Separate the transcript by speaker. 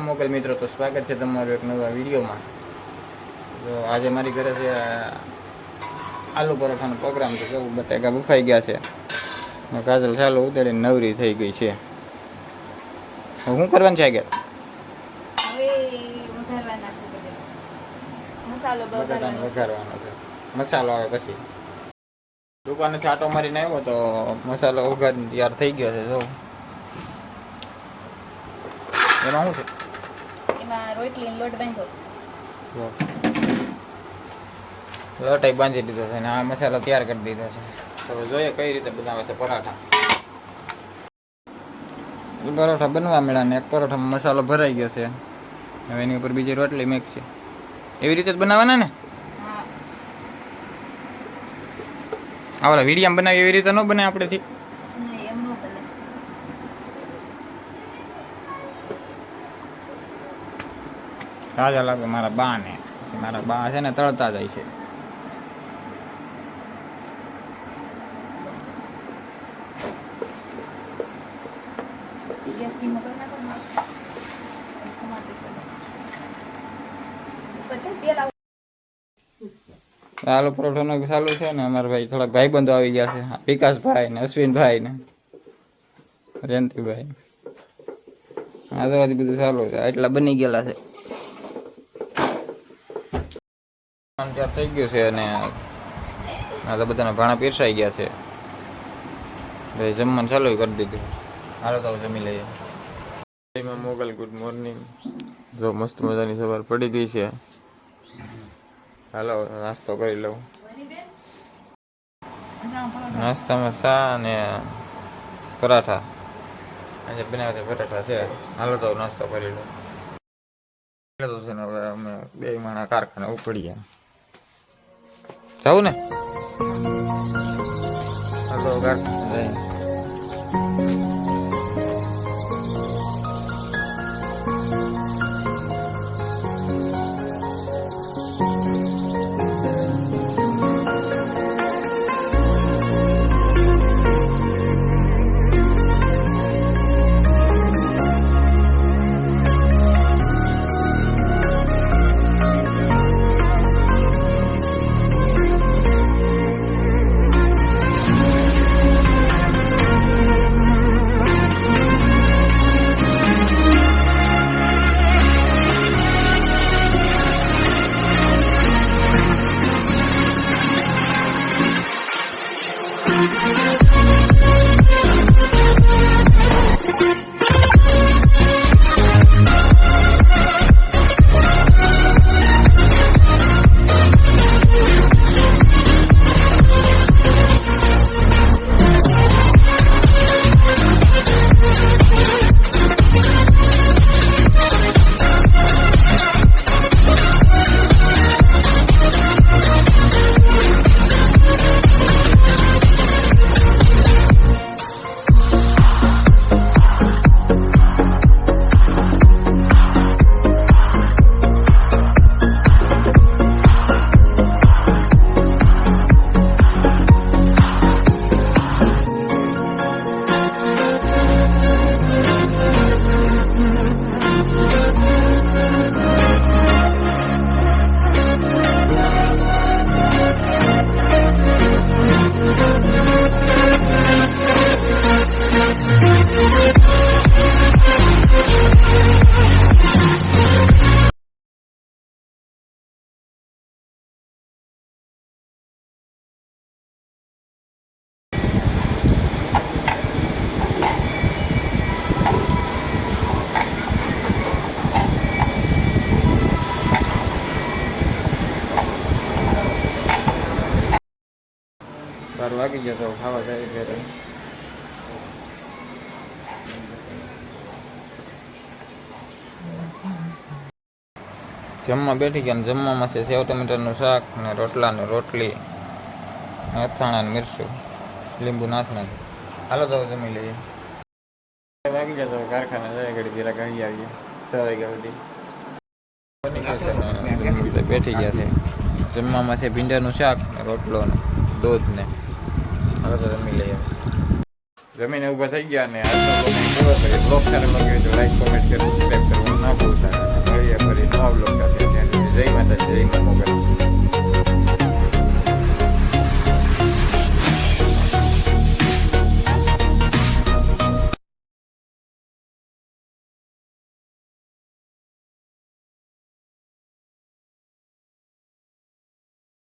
Speaker 1: મોકલ મિત્રો, તો સ્વાગત છે તમારું એક નવા વિડીયોમાં. તો આજે મારી ઘરે છે આલુ પરોઠાનો પ્રોગ્રામ છે. કેવું બટાકા બફાઈ ગયા છે, કાજલ ચાલો ઉતારીને નવરી થઈ ગઈ છે. શું કરવાનું છે આગળ? વઘારવાનો છે. મસાલો આવે પછી દુકાનેથી આટો મારીને આવ્યો તો મસાલો વઘારીને તૈયાર થઈ ગયો છે. જો એમાં શું છે?
Speaker 2: રોટલી લોટ બાંધો,
Speaker 1: લોટ બાંધી દીધો છે અને આ મસાલો તૈયાર કરી દીધો છે. તો જોઈએ કઈ રીતે બનાવે છે પરાઠા. પરોઠા બનવા મળ્યા ને એક પરોઠામાં મસાલો ભરાઈ ગયો છે. હવે એની ઉપર બીજી રોટલી મેક છે. એવી રીતે જ બનાવવાના ને? આવડા વિડીયામાં બનાવી એવી રીતે ન બને આપણેથી. તાજા લાગે મારા બા ને. મારા બા છે ને તળતા જાય છે. આલુ પરોઠાનો ચાલુ છે ને. અમારા ભાઈ થોડાક ભાઈબંધો આવી ગયા છે, વિકાસભાઈ ને અશ્વિનભાઈ ને જયંતિભાઈ. આજુબાજુ બધું ચાલુ છે. એટલા બની ગયેલા છે. તૈયાર થઈ ગયું છે અને આ તો બધાના ભાણા પીરસાઈ ગયા છે. ભાઈ જમવાનું ચાલુ કરી દીધું. હાલો તો જમી લઈએ. Mogal good morning. જો મસ્ત મજાની સવાર પડી ગઈ છે. હાલો નાસ્તો કરી લઉં. નાસ્તામાં ચા અને પરાઠા. આજે બનાવ્યા છે પરાઠા છે. હાલો તો નાસ્તો કરી લઉં. છે ને હવે અમે બે માણા કારખાને ઉપડ્યા. જાવું ને? હાલો કારખાને જઈએ. વાગી ગયો તો ખાવા જાય ઘરે. જમવા બેઠી ગયા. જમવામાં છે સેવ ટમેટાનું શાક ને રોટલા ને રોટલી, અથાણા ને મિરચું, લીંબુ નાખીને. હાલો તો જમી લઈએ. વાગી ગયા તો કારખાને જાય ઘડી જરા કહી આવીએ. 6 વાગ્યા સુધી બેઠી ગયા છે. જમવામાં છે ભીંડાનું શાક ને રોટલો ને દૂધ ને. હવે તો જમી લઈએ. જમીને ઊભા થઈ ગયા ને આજનો બ્લોગ સારો લાગ્યો તો લાઈક, કોમેન્ટ, શેર, સબસ્ક્રાઈબ કરવાનું ના ભૂલતા. મળીએ ફરી નવા બ્લોગ સાથે. ત્યાં સુધી જય માતાજી, જય મા મોગલ.